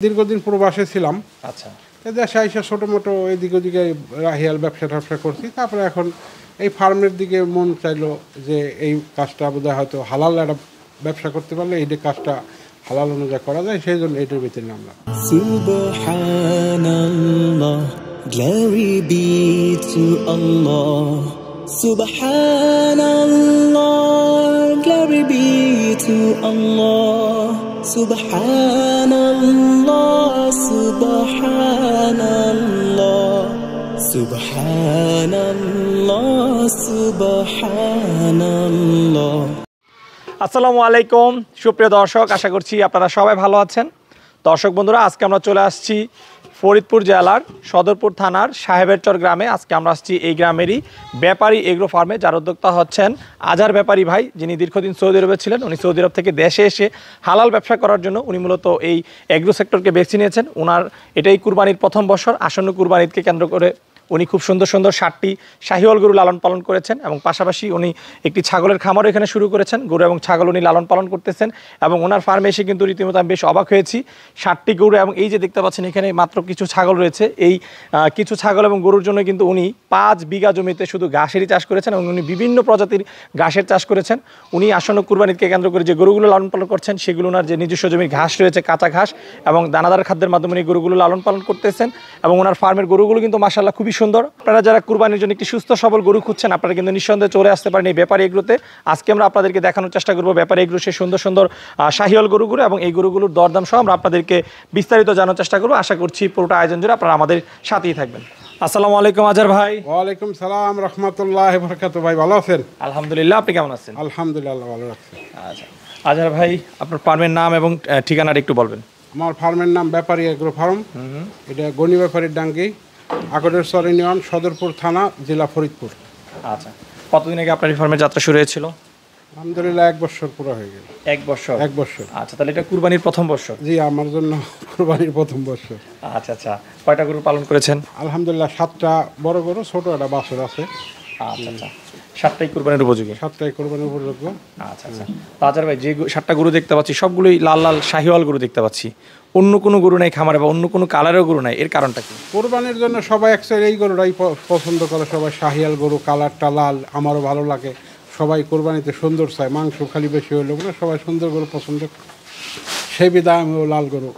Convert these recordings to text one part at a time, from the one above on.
দীর্ঘদিন প্রবাসে ছিলাম। আচ্ছা, দেশে আইসা ছোটো মোটো এদিক ওদিকে রাহিয়াল ব্যবসা করছি। তারপরে এখন এই ফার্মের দিকে মন চাইলো যে এই কাজটা বোধহয় হয়তো হালাল একটা ব্যবসা করতে পারলে এই কাজটা হালাল অনুযায়ী করা যায়, সেই জন্য এটার ভিতরে নামলাম। Subhanallah, glory be to Allah. Subhanallah, glory be to Allah. Subhanallah, Subhanallah, Subhanallah, Subhanallah. আসসালামু আলাইকুম সুপ্রিয় দর্শক, আশা করছি আপনারা সবাই ভালো আছেন। দর্শক বন্ধুরা, আজকে আমরা চলে আসছি ফরিদপুর জেলার সদরপুর থানার সাহেবেরচর গ্রামে। আজকে আমরা আসছি এই গ্রামেরই ব্যাপারী এগ্রো ফার্মে, যার উদ্যোক্তা হচ্ছেন আজহার ব্যাপারী ভাই, যিনি দীর্ঘদিন সৌদি আরবে ছিলেন। উনি সৌদি আরব থেকে দেশে এসে হালাল ব্যবসা করার জন্য উনি মূলত এই এগ্রো সেক্টরকে বেছে নিয়েছেন। ওনার এটাই কুরবানির প্রথম বছর। আসন্ন কুরবানিকে কেন্দ্র করে উনি খুব সুন্দর সুন্দর 60টি শাহিওয়াল গরু লালন পালন করেছেন এবং পাশাপাশি উনি একটি ছাগলের খামারও এখানে শুরু করেছেন। গরু এবং ছাগল উনি লালন পালন করতেছেন এবং ওনার ফার্মে এসে কিন্তু রীতিমতো আমি বেশ অবাক হয়েছি। 60টি গরু এবং এই যে দেখতে পাচ্ছেন এখানে মাত্র কিছু ছাগল রয়েছে। এই কিছু ছাগল এবং গরুর জন্য কিন্তু উনি 5 বিঘা জমিতে শুধু ঘাসেরই চাষ করেছেন এবং উনি বিভিন্ন প্রজাতির ঘাসের চাষ করেছেন। উনি আসন্ন কুরবানিকে কেন্দ্র করে যে গরুগুলো লালন পালন করছেন সেগুলো ওনার যে নিজস্ব জমির ঘাস রয়েছে, কাঁচা ঘাস এবং দানাদার খাদ্যের মাধ্যমে উনি গরুগুলো লালন পালন করতেছেন এবং ওনার ফার্মের গরুগুলো কিন্তু মাশাআল্লাহ খুবই সুন্দর। আপনারা যারা কুরবানির জন্য একটি সুস্থ সবল গরু খুঁজছেন, আপনারা কিন্তু নিঃসন্দেহে চলে আসতে পারেন এই ব্যাপারী এগ্রোতে। আজকে আমরা আপনাদেরকে দেখানোর চেষ্টা করবো ব্যাপারী এগ্রো সেই সুন্দর সুন্দর শাহিওয়াল গরুগুলো এবং এই গরুগুলোর দরদাম সহ আমরা আপনাদেরকে বিস্তারিত জানার চেষ্টা করবো। আশা করছি পুরোটা আয়োজন জুড়ে আপনারা আমাদের সাথেই থাকবেন। আসসালামু আলাইকুম আজহার ভাই। ওয়ালাইকুম সালাম রাহমাতুল্লাহি ওয়া বারাকাতুহু। ভাই ভালো আছেন? আলহামদুলিল্লাহ, আপনি কেমন আছেন? আলহামদুলিল্লাহ ভালো আছি। আচ্ছা আজহার ভাই, আপনার ফার্মের নাম এবং ঠিকানাটা একটু বলবেন। আমার ফার্মের নাম ব্যাপারী এগ্রো ফার্ম। এটা গনি ব্যাপারীর ডাঙ্গি, আগরেরচর ইউনিয়ন, সদরপুর থানা, জেলা ফরিদপুর। আচ্ছা, কতদিন আগে আপনার এই ফার্মের যাত্রা শুরু হয়েছিল? আলহামদুলিল্লাহ 1 বছর পুরো হয়ে গেল। 1 বছর? 1 বছর। আচ্ছা, তাহলে এটা কুরবানির প্রথম বছর? জি, আমার জন্য কুরবানির প্রথম বছর। আচ্ছা আচ্ছা, কয়টা গরু পালন করেছেন? আলহামদুলিল্লাহ 7টা বড় গরু, ছোট একটা বাছুর আছে। আচ্ছা আচ্ছা, 7টাই কুরবানির উপযোগী? 7টাই কুরবানির উপযোগ্য। আচ্ছা আচ্ছা, আজহার ভাই, যে 7টা গরু দেখতে পাচ্ছি সবগুলোই লাল লাল শাহিওয়াল গরু দেখতে পাচ্ছি। অন্য কোনো গরু নাই খামারে বা অন্য কোনো কালারের গরু নাই, এর কারণটা কি? কোরবানির জন্য সবাই অ্যাকচুয়ালি এই গরুটাই পছন্দ করে। সবাই শাহিয়াল গরু, কালারটা লাল, আমারও ভালো লাগে। সবাই কোরবানিতে সুন্দর চায়, মাংস খালি বেশি হইলেও না, সবাই সুন্দর গরু পছন্দ করে। সেই বিধায় আমিও লাল গরু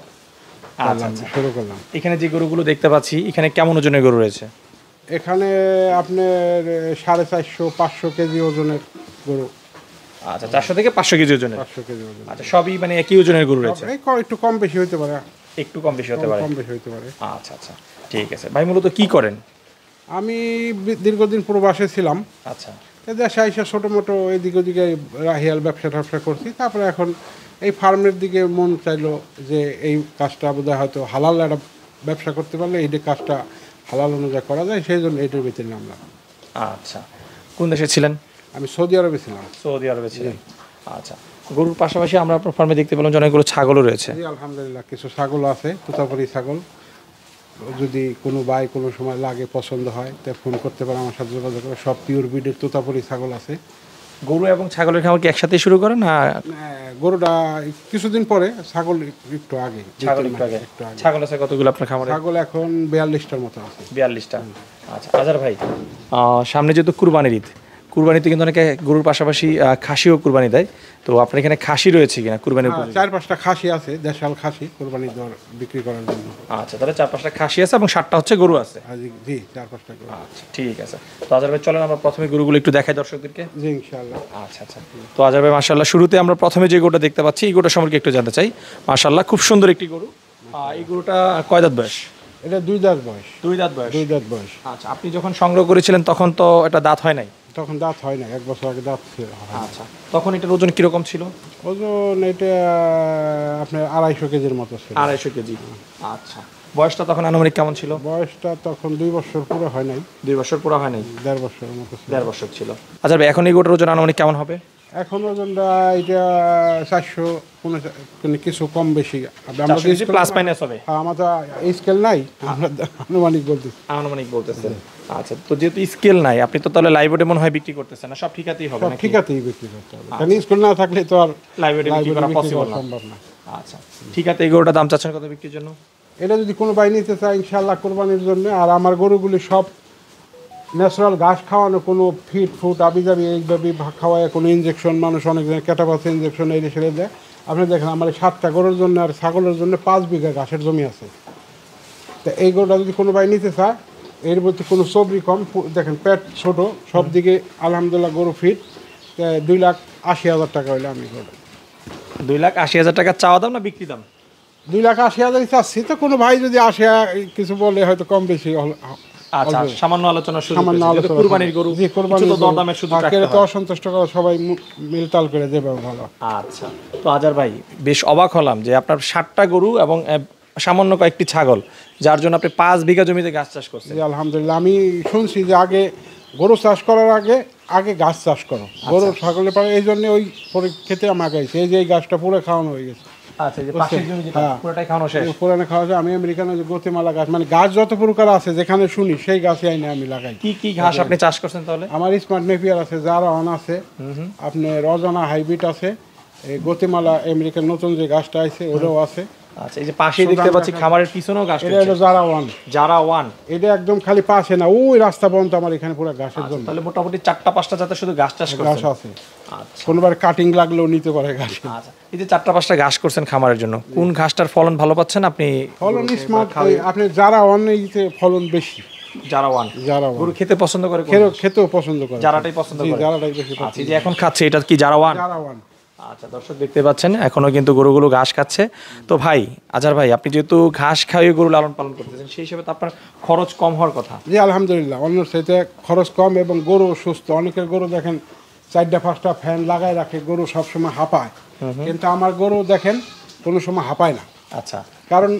শুরু করলাম। এখানে যে গরুগুলো দেখতে পাচ্ছি এখানে কেমন ওজনের গরু রয়েছে? এখানে আপনার 450-500 কেজি ওজনের গরু। আচ্ছা, 400 থেকে 500 কেজি ওজনের? 500 কেজি ওজন। আচ্ছা, সবই মানে একই ওজনের গরু রয়েছে? একটু কম বেশি হতে পারে। একটু কম বেশি হতে পারে? কম বেশি হতে পারে। আচ্ছা আচ্ছা, ঠিক আছে। ভাই মূলত কি করেন? আমি দীর্ঘদিন প্রবাসে ছিলাম। আচ্ছা, দেশে আইসা ছোটো মোটো এদিক ওদিকে রাহিয়াল ব্যবসা করছি। তারপরে এখন এই ফার্মের দিকে মন চাইলো যে এই কাজটা বোধহয় হয়তো হালাল একটা ব্যবসা করতে পারলে এই কাজটা হালাল অনুযায়ী করা যায়, সেই জন্য এটার ভিতরে নামলাম। আচ্ছা, কোন দেশে ছিলেন? আমি সৌদি আরবে ছিলাম। সৌদি আরবে ছিলেন? আচ্ছা, গরুর পাশাপাশি আমরা আপনার ফার্মে দেখতে পেলাম যে অনেকগুলো ছাগলও রয়েছে। জি আলহামদুলিল্লাহ, কিছু ছাগল আছে, তোতাপুরি ছাগল। যদি কোনো ভাই কোনো সময় লাগে, পছন্দ হয়, তাই ফোন করতে পারে, আমার সাথে যোগাযোগ করে। সব পিওর ব্রিডের তোতাপুরি ছাগল আছে। গরু এবং ছাগলের খামার কি একসাথে শুরু করেন না? গরুটা কিছুদিন পরে, ছাগল একটু আগে। ছাগল আছে কতগুলো আপনার খামারে? ছাগল এখন 42টার মতো আছে। 42টা। আচ্ছা আজহার ভাই, সামনে যেহেতু কুরবানির ঈদ, কুরবানিতে কিন্তু অনেকে গরুর পাশাপাশি খাসিও কুরবানি দেয়, তো আপনার এখানে খাসি রয়েছে কিনা কুরবানির? 4-5টা খাসি আছে, দেশাল খাসি কুরবানির দর বিক্রি করার জন্য। আচ্ছা, তাহলে 4-5টা খাসি আছে এবং 7টা হচ্ছে গরু আছে? জি, 4-5টা গরু। আচ্ছা, ঠিক আছে। তো আজহার ভাই চলেন আমরা প্রথমে গরুগুলো একটু দেখাই দর্শকদেরকে। জি ইনশাআল্লাহ। আচ্ছা আচ্ছা, তো আজহার ভাই মাশাআল্লাহ, শুরুতে আমরা প্রথমে যে গরুটা দেখতে পাচ্ছি এই গরুটা সম্পর্কে একটু জানতে চাই। মাশাআল্লাহ, খুব সুন্দর একটি গরু। এই গরুটা কয় দাঁত বয়স? এটা 2 দাঁত বয়স। 2 দাঁত বয়স? 2 দাঁত বয়স। আচ্ছা, আপনি যখন সংগ্রহ করেছিলেন তখন তো এটা দাঁত হয় নাই? তখন দাঁত হয় না, 1 বছর আগে দাঁত ছিল। আচ্ছা, তখন এটার ওজন কিরকম ছিল? ওজন এটা আপনার 250 কেজির মতো ছিল। 250 কেজি। আচ্ছা, বয়সটা তখন আনুমানিক কেমন ছিল? বয়সটা তখন 2 বছর পুরো হয় নাই। 2 বছর পুরো হয় নাই? 1.5 বছরের মতো ছিল। 1.5 বছর ছিল। আচ্ছা ভাই, এখন এই গরুটার ওজন আনুমানিক কেমন হবে? এখন ওজনটা এটা 400 কিছু কম বেশি প্লাস মাইনাস হবে। আমাদের স্কেল নাই, আমরা আনুমানিক বলতেছি। আনুমানিক বলতেছেন? আচ্ছা, তো যেহেতু স্কেল নাই, আপনি তো তাহলে লাইভে মনে হয় বিক্রি করতেছেন না? সব ঠিকাতেই হবে? সব ঠিকাতেই বিক্রি করতে হবে, কারণ স্কেল না থাকলে তো আর লাইভে বিক্রি করা পসিবল না। সম্ভব না। আচ্ছা ঠিক আছে, এই গরুটার দাম চাচ্ছেন কত বিক্রির জন্য? এটা যদি কোনো ভাই নিতে চায় ইনশাল্লাহ কোরবানির জন্য। আর আমার গরুগুলি সব ন্যাচারাল ঘাস খাওয়ানো, কোনো ফিট ফুট আবিজাবি এইভাবে খাওয়ায় কোনো ইঞ্জেকশন, মানুষ অনেক জায়গায় ক্যাটাপাসে ইঞ্জেকশন এই সেরে দেয়। আপনি দেখেন আমার এই 7টা গরুর জন্য আর ছাগলের জন্য 5 বিঘা ঘাসের জমি আছে। তো এই গরুটা যদি কোনো ভাই নিতে চায়, এর মধ্যে কোনো সবজি কম, দেখেন পেট ছোট, সব দিকে আলহামদুলিল্লাহ গরু ফিট, 2,80,000 টাকা হইলে আমি গরু। 2,80,000 টাকা চাওয়া দাম না বিক্রি দাম? 2,80,000 চাচ্ছি। তো কোনো ভাই যদি আসে কিছু বলে হয়তো কম বেশি আচ্ছা, সামান্য আলোচনার সুযোগ সামান্য রয়েছে। যেহেতু আলোচনা, কুরবানির গরু, জি, কুরবানির কিছু তো গরু। দরদামের সুযোগ আর রাখতে কেউ তো হয়। অসন্তুষ্ট করে সবাই মিলতাল করে দেবে ভালো। আচ্ছা, তো আজার ভাই বেশ অবাক হলাম যে আপনার 7টা গরু এবং সামান্য কয়েকটি ছাগল, যার জন্য আপনি 5 বিঘা জমিতে ঘাস চাষ করছেন। জি আলহামদুলিল্লাহ। আমি শুনছি যে আগে গরু চাষ করার আগে ঘাস চাষ করো, গরু ছাগলের পরে, এই জন্য ওই খেতে আমাকে আইছে। এই যে এই গাছটা পুরো খাওয়ানো হয়ে গেছে। আচ্ছা, যে পাশের জমি যেটা হ্যাঁ। পুরোটাই খাওয়ানো শেষ। পুরানো খাওয়া যায়। আমি আমেরিকানে যে গতিমালা গাছ, মানে গাছ যত প্রকার আছে যেখানে শুনি সেই গাছই আইনে আমি লাগাই। কি কি ঘাস আপনি চাষ করছেন তাহলে? আমার স্মার্ট নেপিয়ার আছে, জারা অন আছে, আপনার রজনা হাইব্রিড আছে, এই গতিমালা আমেরিকার নতুন যে গাছটা আছে ওটাও আছে। আচ্ছা, এই যে পাশেই দেখতে পাচ্ছি খামারের পিছনেও ঘাস এটা হলো জারা ওয়ান। যারা ওয়ান, এটা একদম খালি পাশে না, ওই রাস্তা পর্যন্ত আমার এখানে পুরো ঘাসের জন্য তাহলে মোটামুটি 4টা-5টা জাতের শুধু ঘাস চাষ ঘাস করছেন। আছে। আচ্ছা কোনোবার কাটিং লাগলেও নিতে পারে ঘাস। আচ্ছা, এই যে 4টা-5টা ঘাস করছেন খামারের জন্য, কোন ঘাসটার ফলন ভালো পাচ্ছেন আপনি? ফলন স্মার্ট, আপনি যারা অনেকে ফলন বেশি। যারা ওয়ান যারা গরু খেতে পছন্দ করে কোন? খেতেও পছন্দ করে, যারাটাই পছন্দ জি, করে। যারাটাই বেশি আচ্ছা, পছন্দ এই যে এখন খাচ্ছে এটা কি যারা ওয়ান? যারা ওয়ান। আচ্ছা, দর্শক দেখতে পাচ্ছেন এখনো কিন্তু গরুগুলো ঘাস খাচ্ছে। তো ভাই আজার ভাই, আপনি যেহেতু ঘাস খাইয়ে গরু লালন পালন করতেছেন, সেই হিসেবে তো আপনার খরচ কম হওয়ার কথা। জি আলহামদুলিল্লাহ, অন্য সাথে খরচ কম এবং গরু সুস্থ। অনেকের গরু দেখেন 4টা-5টা ফ্যান লাগাই রাখে, গরু সবসময় হাঁপায়, কিন্তু আমার গরু দেখেন কোনো সময় হাঁপায় না। আচ্ছা, কারণ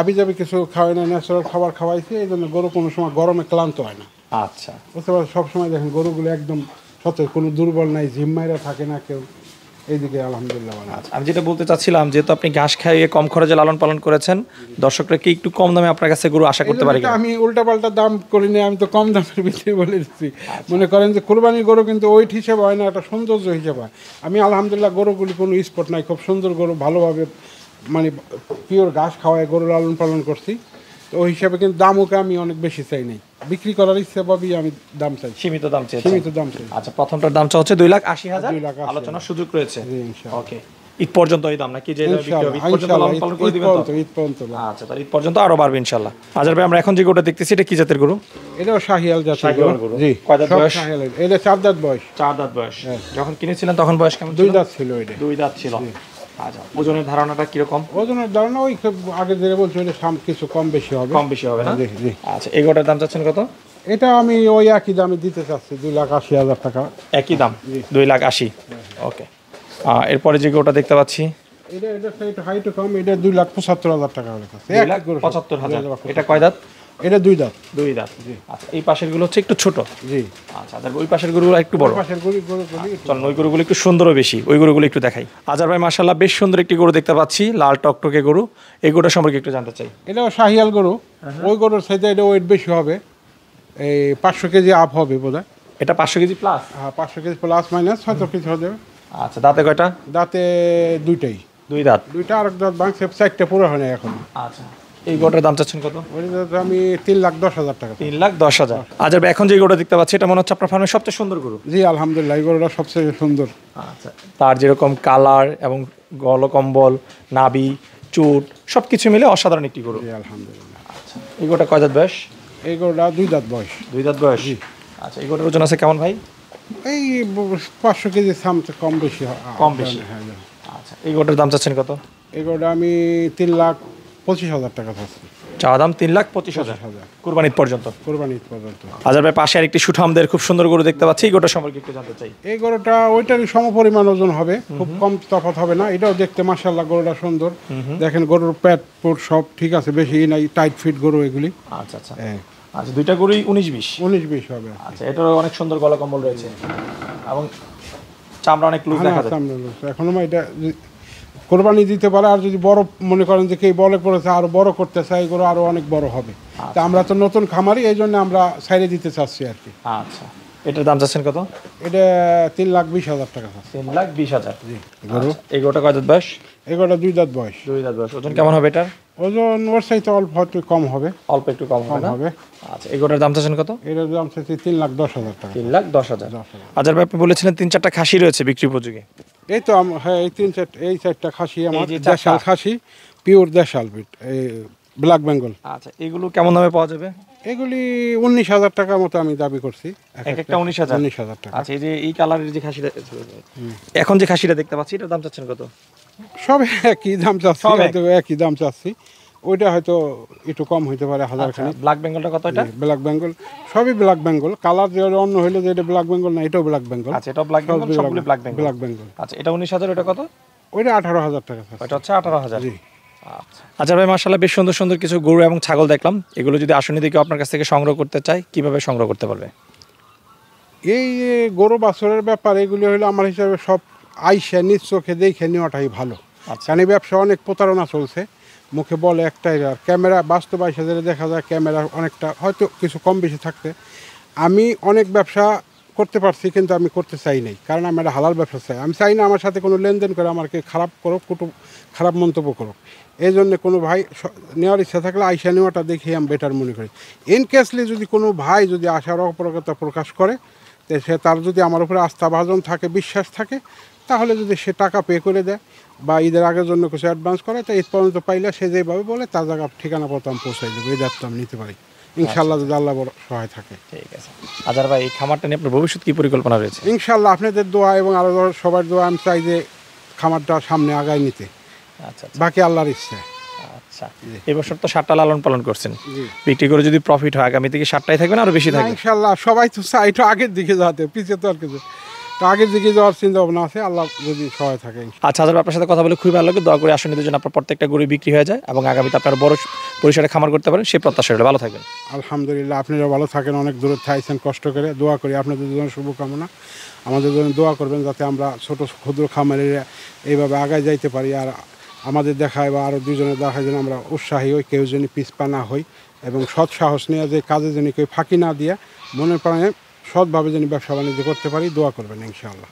আবিজাবি কিছু খাওয়াই না, ন্যাচারাল খাবার খাওয়াইছে, এই জন্য গরু কোনো সময় গরমে ক্লান্ত হয় না। আচ্ছা, বুঝতে পারছেন, সবসময় দেখেন গরুগুলো একদম সতেজ, কোনো দুর্বল নাই, জিম্মাইরা থাকে না কেউ, এইদিকে আলহামদুলিল্লাহ ভালো। আচ্ছা, আমি যেটা বলতে চাচ্ছিলাম, যেহেতু আপনি ঘাস খাইয়ে কম খরচে লালন পালন করেছেন, দর্শকরা কি একটু কম দামে আপনার কাছে গরু আশা করতে পারে? আমি উল্টাপাল্টা দাম করি না, আমি তো কম দামের ভিতরে বলে দিচ্ছি। মনে করেন যে কোরবানির গরু কিন্তু ওইট হিসেবে হয় না, একটা সৌন্দর্য হিসেবে হয়। আমি আলহামদুলিল্লাহ গরুগুলি কোনো স্পট নাই, খুব সুন্দর গরু, ভালোভাবে মানে পিওর ঘাস খাওয়ায় গরু লালন পালন করছি। তো ওই হিসাবে কিন্তু দামকে আমি অনেক বেশি চাই নাই, বিক্রি করার ইচ্ছা ভাবি আমি দাম চাই, সীমিত দাম চেয়েছেন। সীমিত দাম চাই। আচ্ছা, প্রথমটার দামটা হচ্ছে 2,80,000, 2,80,000 আলোচনার সুযোগ রয়েছে। জি, ইনশাআল্লাহ। ওকে, ঈদ পর্যন্ত এই দাম নাকি? যে দামে বিক্রি হবে ঈদ পর্যন্ত ইনশাআল্লাহ, লালন পালন করে দিবেন তো? ঈদ পর্যন্ত। আচ্ছা, তাহলে ঈদ পর্যন্ত আরো বাড়বে ইনশাআল্লাহ। আজার ভাই, আমরা এখন যে গরুটা দেখতেছি এটা কি জাতের গরু? এটাও শাহিয়াল জাতের শাহিওয়াল গরু। জি, কয় দাঁত সব বয়স? শাহিয়ালের। এটা 4 দাঁত বয়স। 4 দাঁত বয়স। যখন কিনেছিলেন তখন বয়স কেমন ছিল? 2 দাঁত ছিল এটা। 2 দাঁত ছিল। আচ্ছা, ওজনের ধারণাটা কিরকম? ওজনের ধারণা ওই আগে যে বলছি ওইটা কিছু কম বেশি হবে। কম বেশি হবে না? জি জি। আচ্ছা, এই গরুটার দাম চাচ্ছেন কত? এটা আমি ওই একই দামে দিতে চাচ্ছি, 2,80,000 টাকা। একই দাম, 2,80,000। ওকে, এরপরে যে গরুটা দেখতে পাচ্ছি এটা হাইট কম, এটা 2,75,000 টাকা হলে কাছে। 2,75,000। এটা কয় দাঁত? এটা 2 দাঁত। 2 দাঁত। আচ্ছা, এই পাশের গুলো হচ্ছে একটু ছোট। জি। আচ্ছা, আর ওই পাশের গরুগুলো একটু বড়। পাশের গরুগুলি চলুন ওই গরুগুলো একটু সুন্দরও বেশি, ওই গরুগুলো একটু দেখাই। আজার ভাই মাশাআল্লাহ বেশ সুন্দর একটি গরু দেখতে পাচ্ছি, লাল টকটকে গরু। এই গরুটা সম্পর্কে একটু জানতে চাই। এটাও শাহিয়াল গরু। ওই গরুর সাথে এটা ওয়েট বেশি হবে, এই 500 কেজি আপ হবে বোধহয়। এটা 500 কেজি প্লাস? হ্যাঁ, 500 কেজি প্লাস মাইনাস 600 কেজি হবে। আচ্ছা, দাঁতে কয়টা? দাঁতে দুইটাই। 2 দাঁত। দুইটা, আরেক দাঁত বাংছে, 4টা পুরো হয় না এখন। আচ্ছা, এই গরুটার দাম চাচ্ছেন কত? ওই দাঁতে আমি 3,10,000 টাকা। 3,10,000। আজার ভাই, এখন যে গরুটা দেখতে পাচ্ছি এটা মনে হচ্ছে আপনার ফার্মের সবচেয়ে সুন্দর গরু। জি আলহামদুলিল্লাহ, এই গরুটা সবচেয়ে সুন্দর। আচ্ছা, তার যেরকম কালার এবং গলকম্বল, নাভি, চুট সবকিছু মিলে অসাধারণ একটি গরু। জি আলহামদুলিল্লাহ। আচ্ছা, এই গরুটা কয় দাঁত বয়স? এই গরুটা 2 দাঁত বয়স। 2 দাঁত বয়স। আচ্ছা, এই গরুটার ওজন আছে কেমন ভাই? এই 500 কেজি সামতে কম বেশি কম বেশি। হ্যাঁ। আচ্ছা, এই গরুটার দাম চাচ্ছেন কত? এই গরুটা আমি 3,25,000 টাকা চাচ্ছি। চাওয়া দাম 3,25,000 কুরবানির পর্যন্ত। কোরবানি ঈদ পর্যন্ত। আজার ভাই, পাশে আর একটি সুঠামদের খুব সুন্দর গরু দেখতে পাচ্ছি, এই গরুটা সম্পর্কে একটু জানতে চাই। এই গরুটা ওইটারই সমপরিমাণ ওজন হবে, খুব কম তফাৎ হবে না। এটাও দেখতে মাশাআল্লাহ গরুটা সুন্দর। দেখেন গরুর পেট পুট সব ঠিক আছে, বেশি নাই, টাইট ফিট গরু এগুলি। আচ্ছা আচ্ছা। হ্যাঁ, আচ্ছা, দুইটা গরুই 19-20। 19-20 হবে। আচ্ছা, এটারও অনেক সুন্দর গলকম্বল রয়েছে এবং চামড়া অনেক লুজ দেখা যায়। এখনো এটা কোরবানি দিতে পারে, আর যদি বড় মনে করেন যে কেউ বলে করেছে আরো বড় করতে চাই, এগুলো আরো অনেক বড় হবে। তা আমরা তো নতুন খামারি, এই জন্য আমরা সাইডে দিতে চাচ্ছি আর কি। আচ্ছা, এটার দাম চাচ্ছেন কত? এটা 3,20,000 টাকা আছে। 3,20,000। জি গরু। এই গরুটা কয় দাঁত বয়স? এগুলো 2 দাঁত বয়স। 2 দাঁত বয়স। ওজন কেমন হবে এটার? ওজন ওর চাইতে অল্প হয়তো কম হবে। অল্প একটু কম হবে কম না? হবে। আচ্ছা, এই গরুটার দাম চাচ্ছেন কত? এটার দাম চাইছে 3,10,000 টাকা। 3,10,000। 10,000। আজার ভাই, আপনি বলেছিলেন 3-4টা খাসি রয়েছে বিক্রি উপযোগী। এই তো হ্যাঁ, এই 4টা খাসি আমার এই যে 4টা। দেশাল খাসি, পিওর দেশাল বিট, এই ব্ল্যাক বেঙ্গল। আচ্ছা, এগুলো কেমন দামে পাওয়া যাবে? এগুলি 19,000 টাকার মতো আমি দাবি করছি। এক একটা 19,000? 19,000 টাকা। আচ্ছা, এই যে এই কালারের যে খাসিটা এখন যে খাসিটা দেখতে পাচ্ছি, এটার দাম চাচ্ছেন কত? সব একই দাম চাচ্ছি, সব এক? হয়তো একই দাম চাচ্ছি। ওইটা হয়তো একটু কম হইতে পারে, 1000 খানিক। ব্ল্যাক বেঙ্গলটা কত এটা? ব্ল্যাক বেঙ্গল সবই ব্ল্যাক বেঙ্গল। কালার যে অন্য হইলে যে এটা ব্ল্যাক বেঙ্গল না, এটাও ব্ল্যাক বেঙ্গল। আচ্ছা, এটাও ব্ল্যাক বেঙ্গল, সবগুলো ব্ল্যাক বেঙ্গল। ব্ল্যাক বেঙ্গল। আচ্ছা, এটা 19,000, এটা কত? ওইটা 18,000 টাকা চাচ্ছি। এটা হচ্ছে 18,000। জি। আচ্ছা ভাই, মাশাআল্লাহ, বেশ সুন্দর সুন্দর কিছু গরু এবং ছাগল দেখলাম। এগুলো যদি আসনে দিকে আপনার কাছ থেকে সংগ্রহ করতে চাই, কিভাবে সংগ্রহ করতে পারবে? এই গরু বাছরের ব্যাপার এগুলি হলো আমার হিসাবে সব আইসা নিজ চোখে দেখে নেওয়াটাই ভালো। আচ্ছা। কারণ এই ব্যবসা অনেক প্রতারণা চলছে, মুখে বলে একটাই, আর ক্যামেরা বাস্তব আইসা যেটা দেখা যায় ক্যামেরা অনেকটা হয়তো কিছু কম বেশি থাকতে। আমি অনেক ব্যবসা করতে পারছি, কিন্তু আমি করতে চাই নাই, কারণ আমি একটা হালাল ব্যবসা চাই। আমি চাই না আমার সাথে কোনো লেনদেন করে আমাকে খারাপ করুক, খারাপ মন্তব্য করুক। এই জন্য কোনো ভাই নেওয়ার ইচ্ছা থাকলে আইসা নেওয়াটা দেখে আমি বেটার মনে করি। ইন কেসলি যদি কোনো ভাই যদি আশার অপরগতা প্রকাশ করে, তো সে তার যদি আমার উপরে আস্থা ভাজন থাকে, বিশ্বাস থাকে, তাহলে যদি সে টাকা পে করে দেয় বা ঈদের আগের জন্য কিছু অ্যাডভান্স করে, তো ঈদ পর্যন্ত পাইলে সে যেভাবে বলে তার জায়গা ঠিকানা পর্যন্ত আমি পৌঁছাই দেবো। এই দায়িত্ব আমি নিতে পারি ইনশাল্লাহ, যদি আল্লাহ বড় সহায় থাকে। ঠিক আছে। আজার ভাই, এই খামারটা নিয়ে আপনার ভবিষ্যৎ কি পরিকল্পনা রয়েছে? ইনশাল্লাহ আপনাদের দোয়া এবং আরও সবার দোয়া, আমি চাই যে খামারটা সামনে আগায় নিতে। আচ্ছা বাকি আল্লাহর ইচ্ছে। আচ্ছা, এবছর তো 7টা লালন পালন করছেন, জি। বিক্রি করে যদি প্রফিট হয়, আগামী থেকে 7টাই থাকবে না আরো বেশি থাকবে? ইনশাল্লাহ সবাই তো চাই একটু আগের দিকে যাতে, পিছিয়ে তো আর কিছু, তো আগের দিকে যাওয়ার চিন্তা ভাবনা আছে, আল্লাহ যদি সহায় থাকে। আচ্ছা আজার, আপনার সাথে কথা বলে খুবই ভালো লাগে। দোয়া করে আসনের জন্য আপনার প্রত্যেকটা গরু বিক্রি হয়ে যায় এবং আগামীতে আপনার বড় পরিসরে খামার করতে পারেন, সেই প্রত্যাশা রইল। ভালো থাকবেন। আলহামদুলিল্লাহ, আপনারা ভালো থাকেন, অনেক দূরে থাইছেন কষ্ট করে। দোয়া করি আপনাদের জন্য, শুভকামনা। আমাদের জন্য দোয়া করবেন যাতে আমরা ছোট ক্ষুদ্র খামারিরা এইভাবে আগায় যাইতে পারি, আর আমাদের দেখায় বা আরও দুজনের দেখায় যেন আমরা উৎসাহী হই, কেউ যেন পিছপা না হই, এবং সৎ সাহস নিয়ে যে কাজে যেন কেউ ফাঁকি না দিয়ে মনের প্রাণে সৎভাবে যেন ব্যবসা বাণিজ্য করতে পারি। দোয়া করবেন ইনশাআল্লাহ।